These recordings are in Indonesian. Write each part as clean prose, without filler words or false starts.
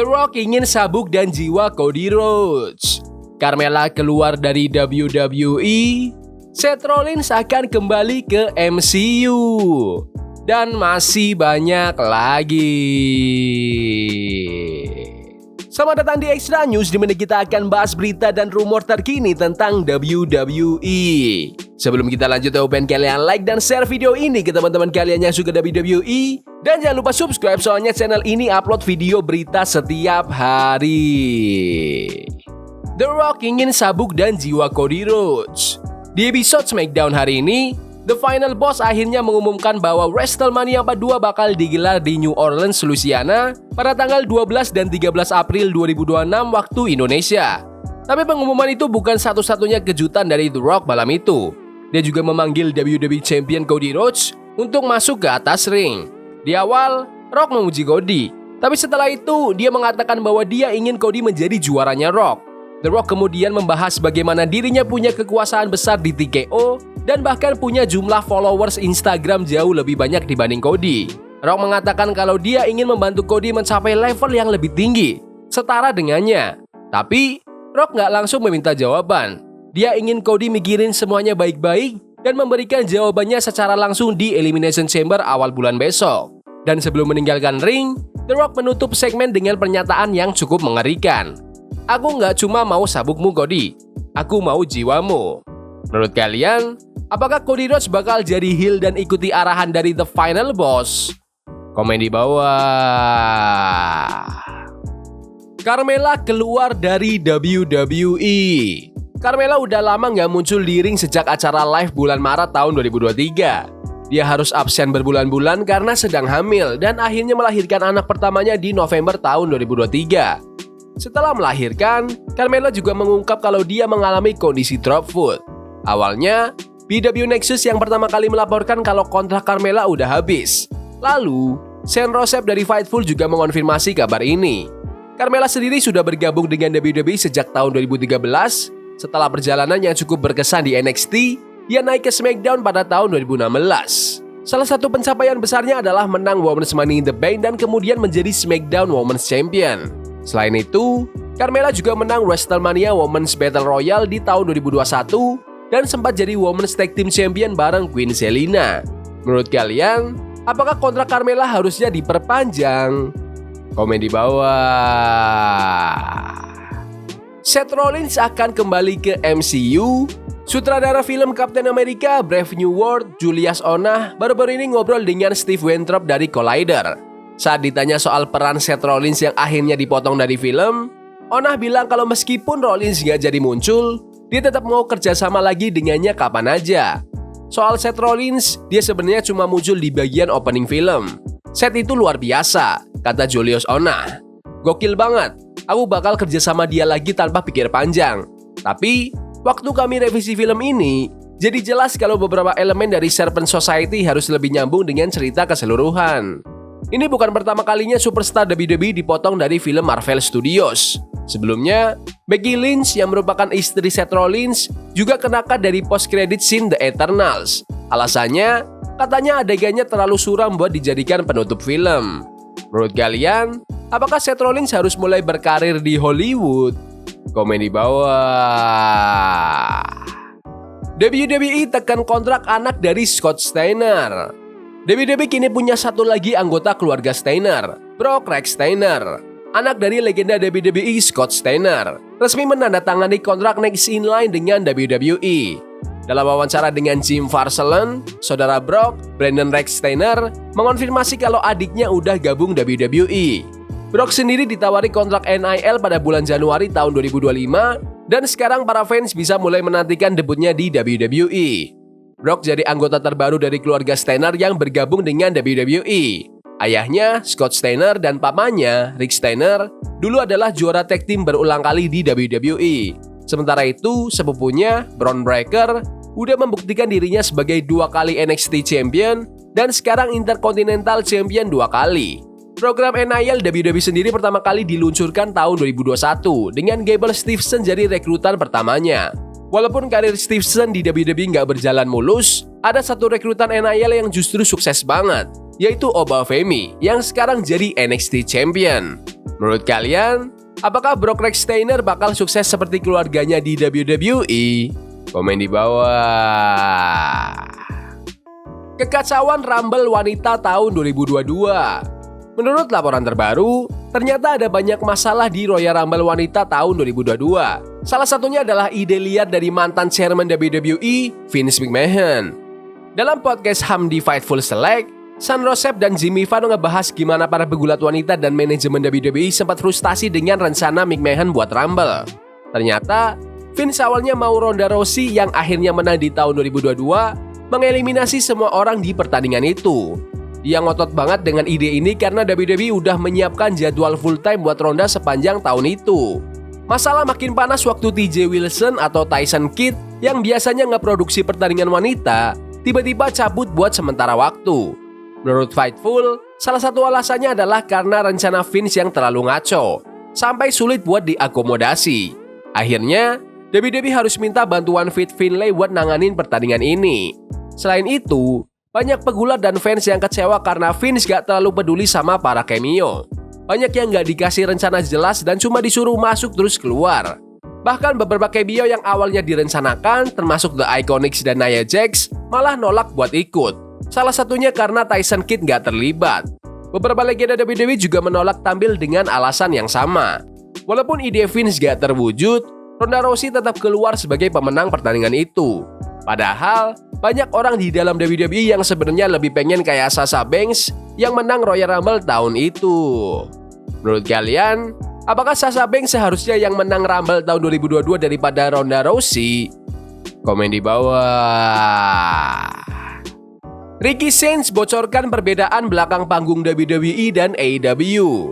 The Rock ingin sabuk dan jiwa Cody Rhodes. Carmella keluar dari WWE. Seth Rollins akan kembali ke MCU. Dan masih banyak lagi. Selamat datang di Extra News, di mana kita akan bahas berita dan rumor terkini tentang WWE. Sebelum kita lanjut, pengen kalian like dan share video ini ke teman-teman kalian yang suka WWE. Dan jangan lupa subscribe, soalnya channel ini upload video berita setiap hari. The Rock ingin sabuk dan jiwa Cody Rhodes. Di episode SmackDown hari ini, The Final Boss akhirnya mengumumkan bahwa WrestleMania 42 bakal digelar di New Orleans, Louisiana pada tanggal 12 dan 13 April 2026 waktu Indonesia. Tapi pengumuman itu bukan satu-satunya kejutan dari The Rock malam itu. Dia juga memanggil WWE Champion Cody Rhodes untuk masuk ke atas ring. Di awal, Rock memuji Cody, tapi setelah itu dia mengatakan bahwa dia ingin Cody menjadi juaranya Rock. The Rock kemudian membahas bagaimana dirinya punya kekuasaan besar di TKO dan bahkan punya jumlah followers Instagram jauh lebih banyak dibanding Cody. Rock mengatakan kalau dia ingin membantu Cody mencapai level yang lebih tinggi, setara dengannya. Tapi, Rock nggak langsung meminta jawaban. Dia ingin Cody mikirin semuanya baik-baik dan memberikan jawabannya secara langsung di Elimination Chamber awal bulan besok. Dan sebelum meninggalkan ring, The Rock menutup segmen dengan pernyataan yang cukup mengerikan. Aku nggak cuma mau sabukmu Cody, aku mau jiwamu. Menurut kalian, apakah Cody Rhodes bakal jadi heel dan ikuti arahan dari The Final Boss? Komen di bawah. Carmella keluar dari WWE. Carmella udah lama nggak muncul di ring sejak acara live bulan Maret tahun 2023. Dia harus absen berbulan-bulan karena sedang hamil dan akhirnya melahirkan anak pertamanya di November tahun 2023. Setelah melahirkan, Carmella juga mengungkap kalau dia mengalami kondisi drop foot. Awalnya, PW Nexus yang pertama kali melaporkan kalau kontrak Carmella udah habis. Lalu, Shane Rossap dari Fightful juga mengonfirmasi kabar ini. Carmella sendiri sudah bergabung dengan WWE sejak tahun 2013. Setelah perjalanan yang cukup berkesan di NXT, dia naik ke SmackDown pada tahun 2016. Salah satu pencapaian besarnya adalah menang Women's Money in the Bank dan kemudian menjadi SmackDown Women's Champion. Selain itu, Carmella juga menang WrestleMania Women's Battle Royale di tahun 2021 dan sempat jadi Women's Tag Team Champion bareng Queen Zelina. Menurut kalian, apakah kontrak Carmella harusnya diperpanjang? Komen di bawah. Seth Rollins akan kembali ke MCU. Sutradara film Captain America Brave New World, Julius Onah, baru-baru ini ngobrol dengan Steve Weintraub dari Collider. Saat ditanya soal peran Seth Rollins yang akhirnya dipotong dari film, Onah bilang kalau meskipun Rollins nggak jadi muncul, dia tetap mau kerjasama lagi dengannya kapan aja. Soal Seth Rollins, dia sebenarnya cuma muncul di bagian opening film. Seth itu luar biasa, kata Julius Onah. Gokil banget, aku bakal kerjasama dia lagi tanpa pikir panjang. Tapi, waktu kami revisi film ini, jadi jelas kalau beberapa elemen dari Serpent Society harus lebih nyambung dengan cerita keseluruhan. Ini bukan pertama kalinya superstar WWE dipotong dari film Marvel Studios. Sebelumnya, Becky Lynch yang merupakan istri Seth Rollins juga kena cut dari post-credit scene The Eternals. Alasannya, katanya adegannya terlalu suram buat dijadikan penutup film. Menurut kalian, apakah Seth Rollins harus mulai berkarir di Hollywood? Komen di bawah. WWE tekan kontrak anak dari Scott Steiner. WWE kini punya satu lagi anggota keluarga Steiner, Brock Rex Steiner. Anak dari legenda WWE Scott Steiner resmi menandatangani kontrak next in line dengan WWE. Dalam wawancara dengan Jim Varsalon, saudara Brock, Brandon Rex Steiner, mengonfirmasi kalau adiknya udah gabung WWE. Brock sendiri ditawari kontrak NIL pada bulan Januari tahun 2025 dan sekarang para fans bisa mulai menantikan debutnya di WWE. Brock jadi anggota terbaru dari keluarga Steiner yang bergabung dengan WWE. Ayahnya, Scott Steiner, dan papanya, Rick Steiner, dulu adalah juara tag team berulang kali di WWE. Sementara itu, sepupunya, Bron Breakker, udah membuktikan dirinya sebagai 2 kali NXT Champion dan sekarang Intercontinental Champion 2 kali. Program NIL WWE sendiri pertama kali diluncurkan tahun 2021 dengan Gable Steveson jadi rekrutan pertamanya. Walaupun karir Steveson di WWE nggak berjalan mulus, ada satu rekrutan NIL yang justru sukses banget, yaitu Oba Femi yang sekarang jadi NXT Champion. Menurut kalian, apakah Brock Steiner bakal sukses seperti keluarganya di WWE? Komen di bawah. Kekacauan Rumble wanita tahun 2022. Menurut laporan terbaru, ternyata ada banyak masalah di Royal Rumble wanita tahun 2022. Salah satunya adalah ide liar dari mantan chairman WWE, Vince McMahon. Dalam podcast Hamdi Fightful Select, San Joseph dan Jimmy Van ngebahas gimana para pegulat wanita dan manajemen WWE sempat frustasi dengan rencana McMahon buat Rumble. Ternyata, Vince awalnya mau Ronda Rousey yang akhirnya menang di tahun 2022 mengeliminasi semua orang di pertandingan itu. Dia ngotot banget dengan ide ini karena WWE udah menyiapkan jadwal full time buat Ronda sepanjang tahun itu. Masalah makin panas waktu TJ Wilson atau Tyson Kidd yang biasanya ngeproduksi pertandingan wanita, tiba-tiba cabut buat sementara waktu. Menurut Fightful, salah satu alasannya adalah karena rencana Vince yang terlalu ngaco, sampai sulit buat diakomodasi. Akhirnya, WWE harus minta bantuan Fit Finlay buat nanganin pertandingan ini. Selain itu, banyak pegulat dan fans yang kecewa karena Vince gak terlalu peduli sama para cameo. Banyak yang gak dikasih rencana jelas dan cuma disuruh masuk terus keluar. Bahkan beberapa cameo yang awalnya direncanakan, termasuk The Iconics dan Nia Jax, malah nolak buat ikut. Salah satunya karena Tyson Kidd gak terlibat. Beberapa legenda WWE juga menolak tampil dengan alasan yang sama. Walaupun ide Vince gak terwujud, Ronda Rousey tetap keluar sebagai pemenang pertandingan itu. Padahal, banyak orang di dalam WWE yang sebenarnya lebih pengen kayak Sasha Banks yang menang Royal Rumble tahun itu. Menurut kalian, apakah Sasha Banks seharusnya yang menang Rumble tahun 2022 daripada Ronda Rousey? Komen di bawah. Ricky Sainz bocorkan perbedaan belakang panggung WWE dan AEW.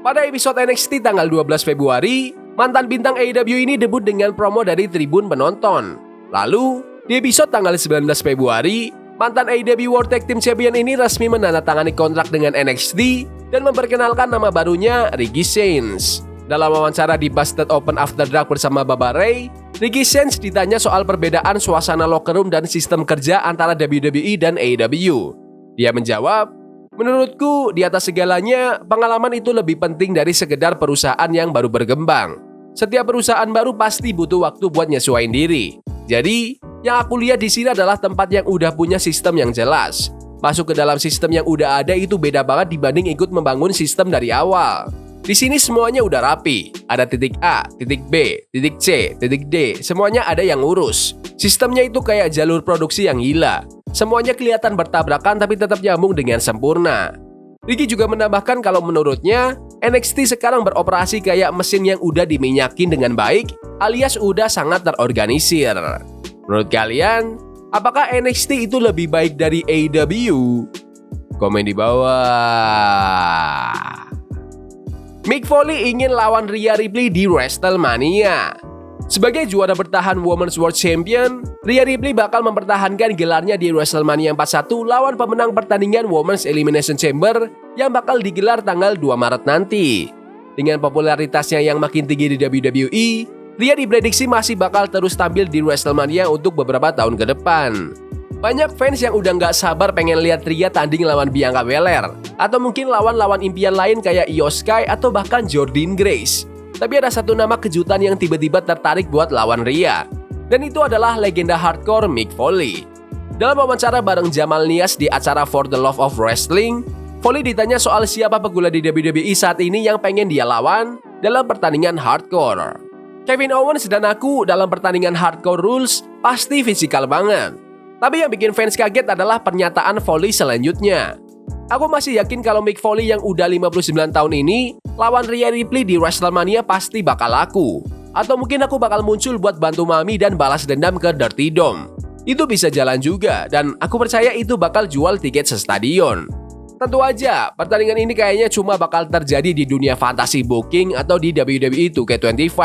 Pada episode NXT tanggal 12 Februari, mantan bintang AEW ini debut dengan promo dari tribun penonton. Lalu, di episode tanggal 19 Februari, mantan AEW World Tag Team Champion ini resmi menandatangani kontrak dengan NXT dan memperkenalkan nama barunya Ricky Sainz. Dalam wawancara di Busted Open After Dark bersama Baba Ray, Ricky Sainz ditanya soal perbedaan suasana locker room dan sistem kerja antara WWE dan AEW. Dia menjawab, "Menurutku, di atas segalanya, pengalaman itu lebih penting dari sekedar perusahaan yang baru berkembang. Setiap perusahaan baru pasti butuh waktu buat nyesuaiin diri. Jadi, yang aku lihat di sini adalah tempat yang udah punya sistem yang jelas. Masuk ke dalam sistem yang udah ada itu beda banget dibanding ikut membangun sistem dari awal. Di sini semuanya udah rapi. Ada titik A, titik B, titik C, titik D. Semuanya ada yang urus. Sistemnya itu kayak jalur produksi yang gila. Semuanya kelihatan bertabrakan tapi tetap nyambung dengan sempurna." Ricky juga menambahkan kalau menurutnya, NXT sekarang beroperasi kayak mesin yang udah diminyakin dengan baik, alias udah sangat terorganisir. Menurut kalian, apakah NXT itu lebih baik dari AEW? Komen di bawah. Mick Foley ingin lawan Rhea Ripley di WrestleMania. Sebagai juara bertahan Women's World Champion, Rhea Ripley bakal mempertahankan gelarnya di WrestleMania 41 lawan pemenang pertandingan Women's Elimination Chamber yang bakal digelar tanggal 2 Maret nanti. Dengan popularitasnya yang makin tinggi di WWE, Rhea diprediksi masih bakal terus tampil di WrestleMania untuk beberapa tahun ke depan. Banyak fans yang udah nggak sabar pengen lihat Rhea tanding lawan Bianca Belair, atau mungkin lawan-lawan impian lain kayak Io Sky atau bahkan Jordynne Grace. Tapi ada satu nama kejutan yang tiba-tiba tertarik buat lawan Rhea, dan itu adalah legenda hardcore Mick Foley. Dalam wawancara bareng Jamal Nias di acara For the Love of Wrestling, Foley ditanya soal siapa pegulat di WWE saat ini yang pengen dia lawan dalam pertandingan hardcore. Kevin Owens dan aku dalam pertandingan hardcore rules pasti fisikal banget. Tapi yang bikin fans kaget adalah pernyataan Foley selanjutnya. Aku masih yakin kalau Mick Foley yang udah 59 tahun ini lawan Rhea Ripley di WrestleMania pasti bakal laku. Atau mungkin aku bakal muncul buat bantu Mami dan balas dendam ke Dirty Dom. Itu bisa jalan juga dan aku percaya itu bakal jual tiket sestadion. Tentu aja, pertandingan ini kayaknya cuma bakal terjadi di dunia fantasi booking atau di WWE 2K25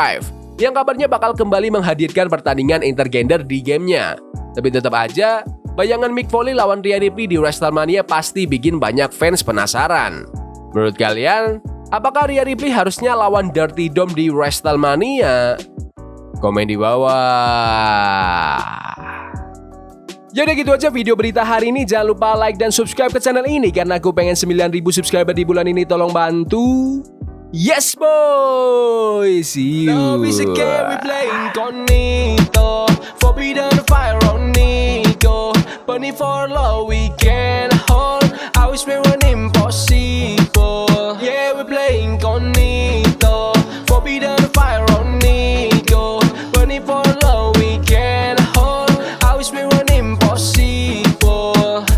yang kabarnya bakal kembali menghadirkan pertandingan intergender di gamenya. Tapi tetap aja, bayangan Mick Foley lawan Rhea Ripley di WrestleMania pasti bikin banyak fans penasaran. Menurut kalian, apakah Rhea Ripley harusnya lawan Dirty Dom di WrestleMania? Komen di bawah. Jadi gitu aja video berita hari ini. Jangan lupa like dan subscribe ke channel ini karena aku pengen 9.000 subscriber di bulan ini. Tolong bantu. Yes boy, see you. Love is a game we play incognito. Forbidden fire on Nico. Burning for love we can hold. I wish we were impossible.